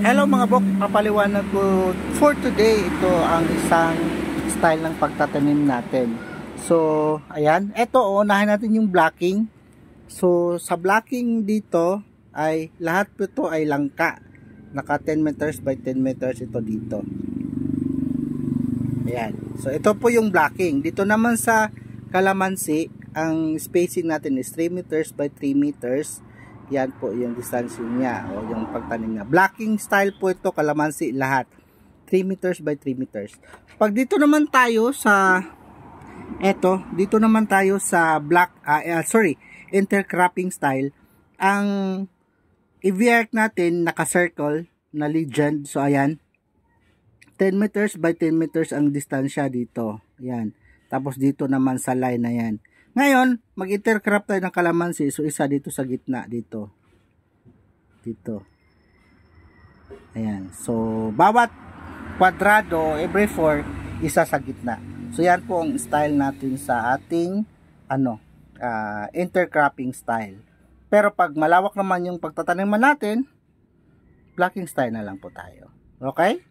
Hello mga bok, papaliwanag ko for today. Ito ang isang style ng pagtatanim natin. So, ayan. Ito, unahin natin yung blocking. So, sa blocking dito ay lahat po ito ay langka. Naka 10 meters by 10 meters ito dito. Ayan. So, ito po yung blocking. Dito naman sa kalamansi, ang spacing natin is 3 meters by 3 meters. Yan po yung distance niya o yung pagtanim niya. Blocking style po ito, kalamansi lahat. 3 meters by 3 meters. Pag dito naman tayo sa dito naman tayo sa intercropping style. Ang i-work natin naka-circle na legend. So ayan. 10 meters by 10 meters ang distansya dito. Ayan. Tapos dito naman sa line na yan. Ngayon, mag-intercrop tayo ng kalamansi. So, isa dito sa gitna. Dito. Ayan. So, bawat kwadrado, every 4, isa sa gitna. So, yan po ang style natin sa ating intercropping style. Pero pag malawak naman yung pagtataniman natin, blocking style na lang po tayo. Okay?